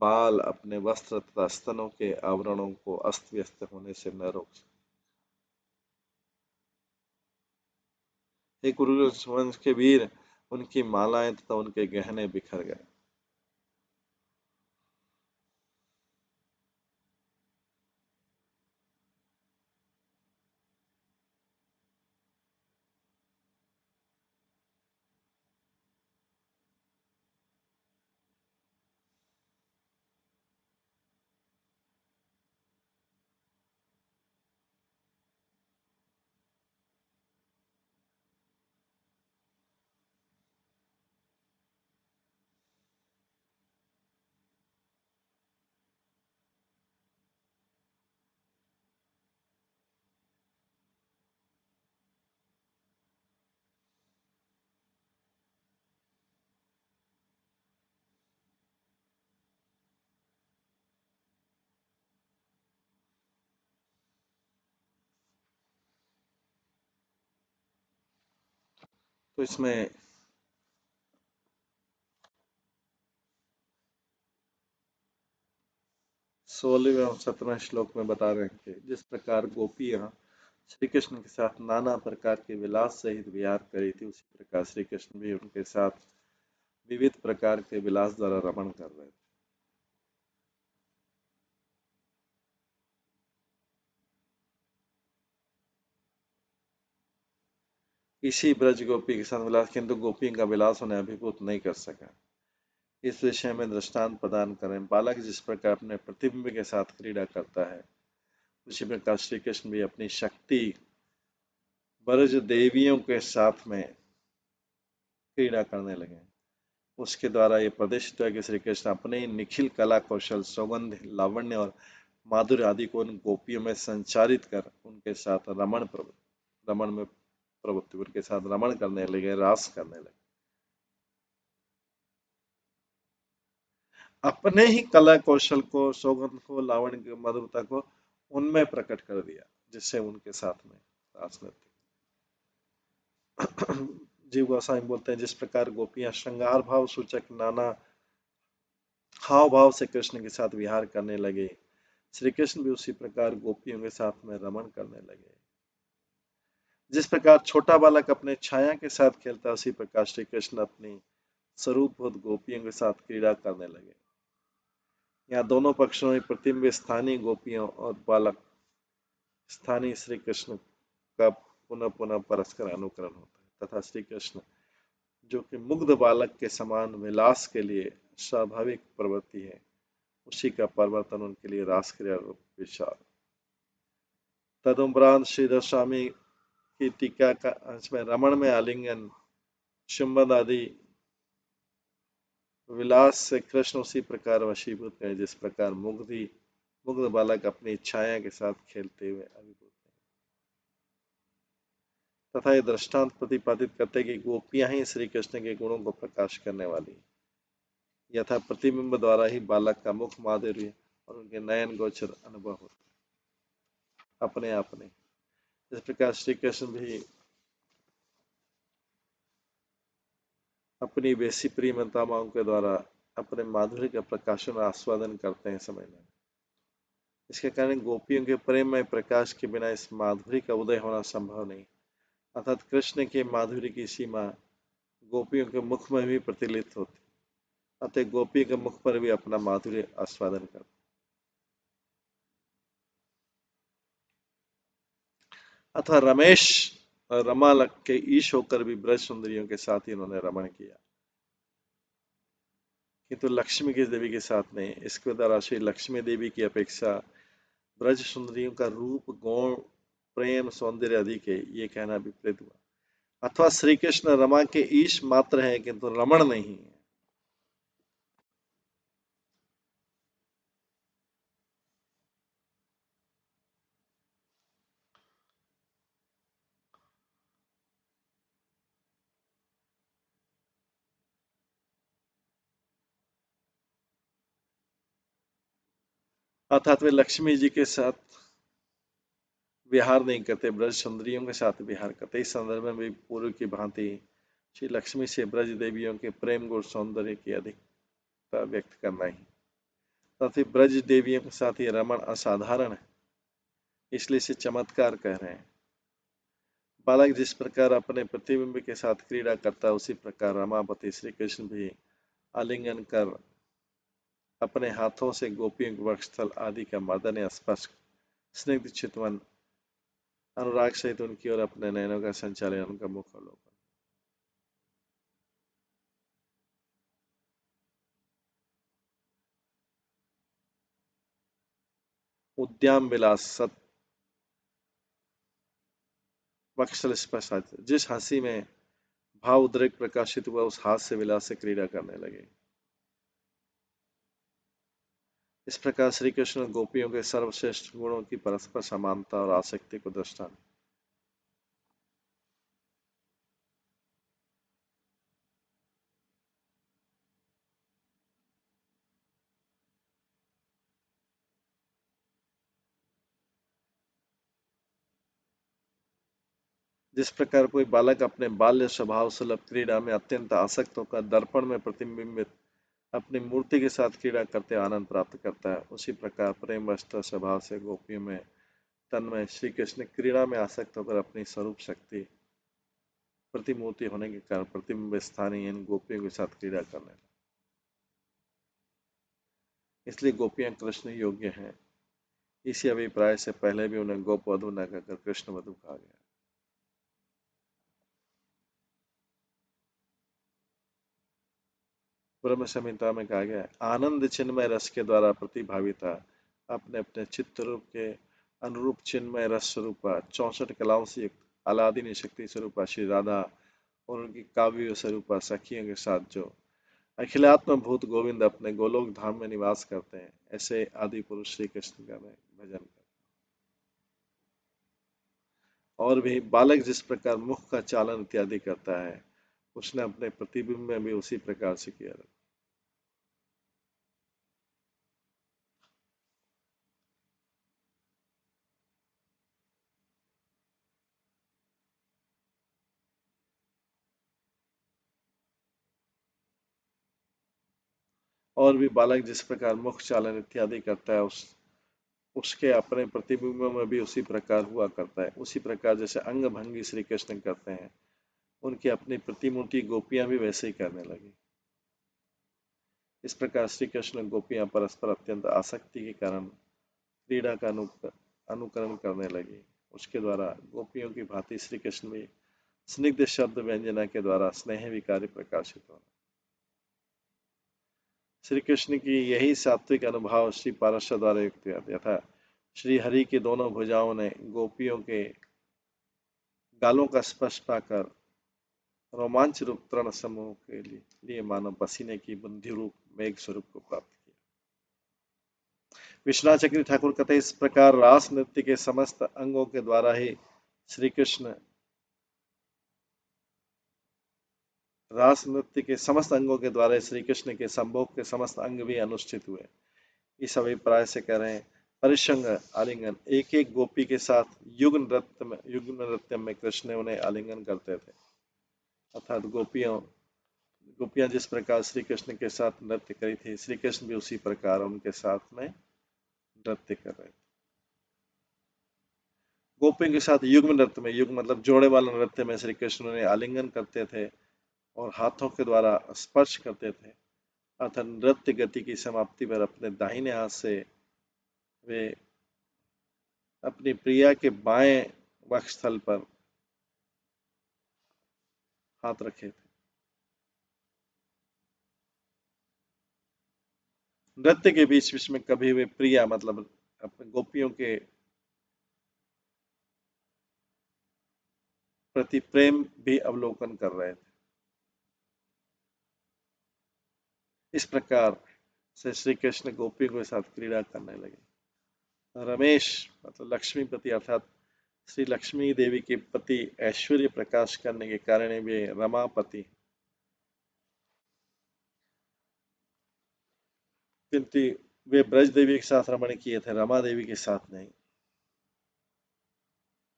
बाल अपने वस्त्र तथा स्तनों के आवरणों को अस्त व्यस्त होने से न रोक सके। हे कुरुवंश वंश के वीर, उनकी मालाएं तथा उनके गहने बिखर गए। तो इसमें 16वें और 17वें श्लोक में बता रहे हैं कि जिस प्रकार गोपियां श्री कृष्ण के साथ नाना प्रकार के विलास सहित विहार करी थी, उसी प्रकार श्री कृष्ण भी उनके साथ विविध प्रकार के विलास द्वारा रमण कर रहे थे। इसी ब्रज गोपी के साथ विलास, किंतु गोपियों का विलास उन्हें अभिभूत नहीं कर सका। इस विषय में दृष्टांत प्रदान करें। बालक जिस प्रकार अपने प्रतिबिंब के साथ क्रीड़ा करता है, उसी प्रकार श्री कृष्ण भी अपनी शक्ति ब्रज देवियों के साथ में क्रीड़ा करने लगे। उसके द्वारा ये प्रदर्शित हुआ कि श्री कृष्ण अपने निखिल कला कौशल, सौगंध, लावण्य और माधुर्य आदि को उन गोपियों में संचारित कर उनके साथ रमण में प्रवृत्ति, उनके साथ रमण करने लगे, रास करने लगे। अपने ही कला कौशल को, सौगंध को, लावण्य की मधुरता को उनमें प्रकट कर दिया, जिससे उनके साथ में रास नृत्य। जीव गोस्वामी बोलते हैं, जिस प्रकार गोपियां श्रृंगार भाव सूचक नाना हाव भाव से कृष्ण के साथ विहार करने लगे, श्री कृष्ण भी उसी प्रकार गोपियों के साथ में रमण करने लगे। जिस प्रकार छोटा बालक अपने छाया के साथ खेलता है, उसी प्रकार श्री कृष्ण अपनी स्वरूपभूत गोपियों के साथ क्रीड़ा करने लगे। यहाँ दोनों पक्षों में प्रतिबिंब स्थानीय गोपियों और बालक स्थानीय श्री कृष्ण का पुनः पुनः परस्पर अनुकरण होता है, तथा श्री कृष्ण जो कि मुग्ध बालक के समान विलास के लिए स्वाभाविक प्रवृत्ति है, उसी का परिवर्तन उनके लिए रास क्रिया रूप विचार। तदुपरांत श्रीधर स्वामी की टीका का अंश में रमण में आलिंगन, चुंबन आदि विलास से कृष्ण उसी प्रकार वशीभूत है, जिस प्रकार मुग्ध बालक अपनी छाया के साथ खेलते हुए अभिभूत है। तथा ये दृष्टांत प्रतिपादित करते कि गोपियां ही श्री कृष्ण के गुणों को प्रकाश करने वाली, यथा प्रतिबिंब द्वारा ही बालक का मुख माधुर्य और उनके नयन गोचर अनुभव होता अपने आप में। इस प्रकार श्री कृष्ण भी अपनी वैसी प्रियमतामाओं के द्वारा अपने माधुर्य का प्रकाशन और आस्वादन करते हैं समय में। इसके कारण गोपियों के प्रेम में प्रकाश के बिना इस माधुर्य का उदय होना संभव नहीं, अर्थात कृष्ण के माधुर्य की सीमा गोपियों के मुख में भी प्रतिलित होती, अतः गोपी के मुख पर भी अपना माधुर्य आस्वादन करते। अथवा रमेश और रमा लग के ईश होकर भी ब्रज सुंदरियों के साथ ही उन्होंने रमण किया, किंतु लक्ष्मी की देवी के साथ नहीं। इसके द्वारा श्री लक्ष्मी देवी की अपेक्षा ब्रज सुंदरियों का रूप, गुण, प्रेम, सौंदर्य अधिक है, ये कहना विपरीत हुआ। अथवा श्री कृष्ण रमा के ईश मात्र है, किंतु रमण नहीं है। अर्थात वे लक्ष्मी जी के साथ विहार नहीं करते, ब्रज सुंदरियों के साथ विहार करते। इस संदर्भ में भी पूर्व की भांति श्री लक्ष्मी से ब्रज देवियों के प्रेम गुण सौंदर्य की अधिकता व्यक्त करना ही, तथा ब्रज देवियों के साथ ये रमण असाधारण है, इसलिए इसे चमत्कार कह रहे हैं। बालक जिस प्रकार अपने प्रतिबिंब के साथ क्रीड़ा करता है, उसी प्रकार रमापति श्री कृष्ण भी आलिंगन कर अपने हाथों से गोपियों के वक्षस्थल आदि का मर्दन या स्पर्श, स्निग्ध चितवन, अनुराग सहित उनकी ओर अपने नयनों का संचालन, उनका मुख अवलोकन। उद्याम विलास सत वक्षस्थल स्पर्श, जिस हंसी में भाव उद्रेक प्रकाशित हुआ, उस हास्य विलास से क्रीड़ा करने लगे। इस प्रकार श्री कृष्ण गोपियों के सर्वश्रेष्ठ गुणों की परस्पर समानता और आसक्ति को दृष्टांत। जिस प्रकार कोई बालक अपने बाल्य स्वभाव सुलभ क्रीड़ा में अत्यंत आसक्त होकर दर्पण में प्रतिबिंबित अपनी मूर्ति के साथ क्रीड़ा करते आनंद प्राप्त करता है, उसी प्रकार प्रेम वश स्वभाव से गोपियों में तन्मय श्री कृष्ण क्रीड़ा में आसक्त होकर अपनी स्वरूप शक्ति प्रतिमूर्ति होने के कारण प्रतिबिंब स्थानीय इन गोपियों के साथ क्रीड़ा करने लगे। इसलिए गोपियां कृष्ण योग्य हैं। इसी अभिप्राय से पहले भी उन्हें गोप वधु न कहकर कृष्ण वधु कहा गया। ब्रह्म संहिता में कहा गया है, आनंद चिन्मय रस के द्वारा प्रतिभाविता अपने अपने चित्त रूप के अनुरूप चिन्मय रस स्वरूपा 64 कलाओं से युक्त अलादीन शक्ति स्वरूपा श्री राधा और उनकी काव्य स्वरूपा सखियों के साथ जो अखिलात्म भूत गोविंद अपने गोलोक धाम में निवास करते हैं, ऐसे आदि पुरुष श्री कृष्ण का मैं भजन कर। और भी बालक जिस प्रकार मुख का चालन इत्यादि करता है, उसने अपने प्रतिबिंब में भी उसी प्रकार से किया। और भी बालक जिस प्रकार मुख चालन इत्यादि करता है, उसके अपने प्रतिबिंब में भी उसी प्रकार हुआ करता है। उसी प्रकार जैसे अंग भंगी श्री कृष्ण करते हैं, उनकी अपनी प्रतिमूर्ति गोपियां भी वैसे ही करने लगी। इस प्रकार श्री कृष्ण गोपियां परस्पर अत्यंत आसक्ति के कारण क्रीड़ा का अनुकरण करने लगी। उसके द्वारा गोपियों की भांति श्री कृष्ण भी स्निग्ध शब्द व्यंजना के द्वारा स्नेह विकारी प्रकाशित हो। श्री कृष्ण की यही सात्विक अनुभाव श्री पार्षद द्वारा युक्त यथा श्री हरि की दोनों भुजाओं ने गोपियों के गालों का स्पर्श पाकर रोमांच रूप तृण समूह के लिए मानव पसीने की बुद्धि रूप मेघ स्वरूप को प्राप्त किया। विश्वनाथ चक्री ठाकुर कहते इस प्रकार रास नृत्य के समस्त अंगों के द्वारा ही श्री कृष्ण रास नृत्य के समस्त अंगों के द्वारा श्री कृष्ण के संभोग के समस्त अंग भी अनुष्ठित हुए। इस अभिप्राय से कह रहे हैं परिशंग आलिंगन एक एक गोपी के साथ युग नृत्य में कृष्ण उन्हें आलिंगन करते थे। अर्थात गोपियां जिस प्रकार श्री कृष्ण के साथ नृत्य करी थी, श्री कृष्ण भी उसी प्रकार उनके साथ में नृत्य कर रहे थे। गोपियों के साथ युग्म नृत्य में, युग मतलब जोड़े वाला नृत्य में श्री कृष्ण उन्हें आलिंगन करते थे और हाथों के द्वारा स्पर्श करते थे। अर्थात नृत्य गति की समाप्ति पर अपने दाहिने हाथ से वे अपनी प्रिया के बाएं वक्षस्थल पर हाथ रखे थे। नृत्य के बीच बीच में कभी वे प्रिया मतलब अपने गोपियों के प्रति प्रेम भी अवलोकन कर रहे थे। इस प्रकार से श्री कृष्ण गोपियों के साथ क्रीड़ा करने लगे। रमेश मतलब लक्ष्मीपति अर्थात श्री लक्ष्मी देवी के पति ऐश्वर्य प्रकाश करने के कारण वे रमापति, किंतु वे ब्रज देवी के साथ रमण किए थे, रमा देवी के साथ नहीं।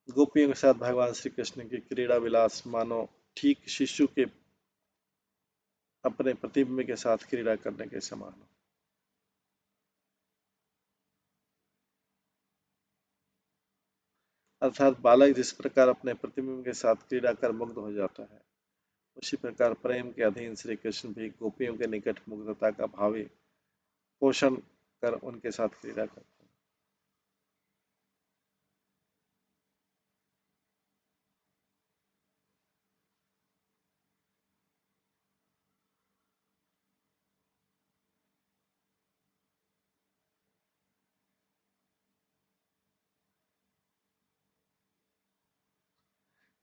गोपियों के साथ भगवान श्री कृष्ण की क्रीड़ा विलास मानो ठीक शिशु के अपने प्रतिबिंब के साथ क्रीड़ा करने के समान हो। अर्थात बालक जिस प्रकार अपने प्रतिबिंब के साथ क्रीड़ा कर मुग्ध हो जाता है, उसी प्रकार प्रेम के अधीन श्री कृष्ण भी गोपियों के निकट मुग्धता का भावी पोषण कर उनके साथ क्रीड़ा करते हैं।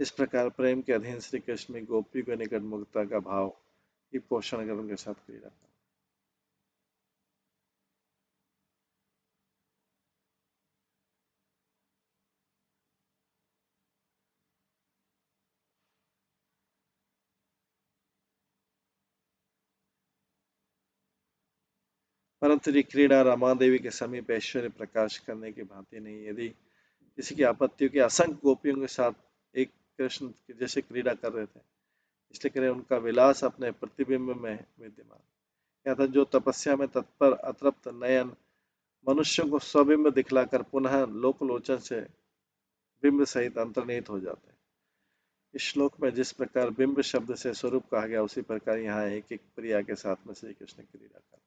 इस प्रकार प्रेम के अधीन श्री कृष्ण में गोपी के निकट मुग्धता का भाव की पोषण कर उनके साथ क्रीड़ा करते हैं। परंतु ये क्रीड़ा रमा देवी के समीप ऐश्वर्य प्रकाश करने की भांति नहीं। यदि किसी की आपत्तियों के असंख्य गोपियों के साथ एक कृष्ण की जैसे क्रीड़ा कर रहे थे, इसलिए कह रहे उनका विलास अपने प्रतिबिंब में विद्यमान। क्या था, जो तपस्या में तत्पर अतृप्त नयन मनुष्यों को स्वबिंब दिखलाकर पुनः लोकलोचन से बिंब सहित अंतर्निहित हो जाते हैं। इस श्लोक में जिस प्रकार बिंब शब्द से स्वरूप कहा गया, उसी प्रकार यहाँ एक एक प्रिया के साथ में श्री कृष्ण क्रीड़ा कर।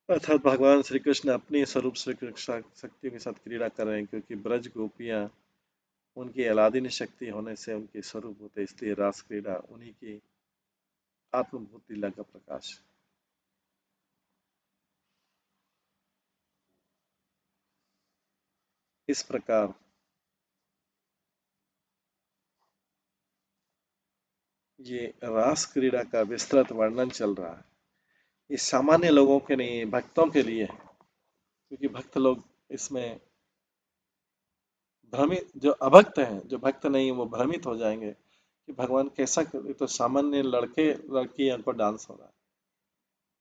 अर्थात भगवान श्री कृष्ण अपनी स्वरूप से शक्तियों के साथ क्रीड़ा कर रहे हैं, क्योंकि ब्रज गोपियां उनकी अलादीन शक्ति होने से उनके स्वरूप होते, इसलिए रास क्रीड़ा उन्हीं की आत्मभूत लीला का प्रकाश है। इस प्रकार ये रास क्रीड़ा का विस्तृत वर्णन चल रहा है। ये सामान्य लोगों के नहीं, भक्तों के लिए है, क्योंकि भक्त लोग इसमें भ्रमित, जो अभक्त हैं, जो भक्त नहीं वो भ्रमित हो जाएंगे कि भगवान कैसा कर, तो सामान्य लड़के लड़कियों को डांस हो रहा है,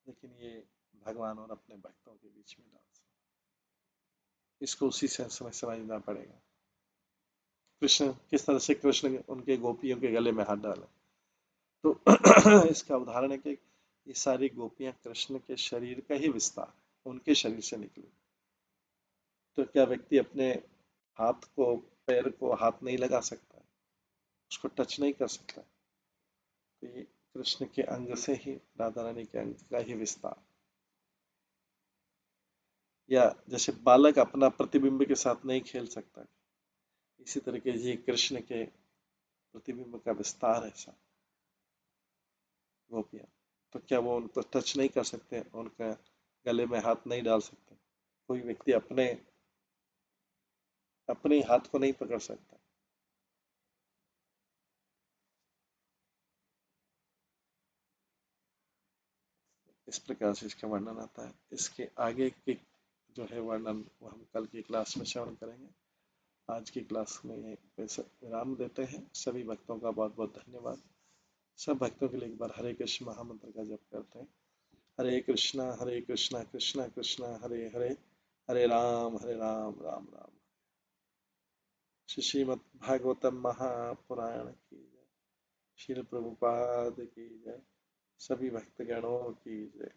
लेकिन ये भगवान और अपने भक्तों के बीच में डांस, इसको उसी से समझना पड़ेगा। कृष्ण किस तरह से कृष्ण उनके गोपियों के गले में हाथ डाले, तो इसका उदाहरण है कि ये सारी गोपियां कृष्ण के शरीर का ही विस्तार, उनके शरीर से निकली। तो क्या व्यक्ति अपने हाथ को, पैर को हाथ नहीं लगा सकता है, उसको टच नहीं कर सकता है? तो ये कृष्ण के अंग से ही, राधा रानी के अंग का ही विस्तार। या जैसे बालक अपना प्रतिबिंब के साथ नहीं खेल सकता, इसी तरीके ये कृष्ण के प्रतिबिंब का विस्तार है सब गोपियां। तो क्या वो उनको टच नहीं कर सकते, उनका गले में हाथ नहीं डाल सकते? कोई व्यक्ति अपने अपने हाथ को नहीं पकड़ सकता। इस प्रकार से इसका वर्णन आता है। इसके आगे की जो है वर्णन वो हम कल की क्लास में श्रवण करेंगे। आज की क्लास में ये विराम देते हैं। सभी भक्तों का बहुत बहुत धन्यवाद। सब भक्तों के लिए एक बार हरे कृष्ण महामंत्र का जप करते हैं। हरे कृष्णा कृष्णा कृष्णा हरे हरे, हरे राम राम राम। श्रीमद् भागवतम महापुराण की जय। श्रील प्रभुपाद की जय। सभी भक्तगणों की जय।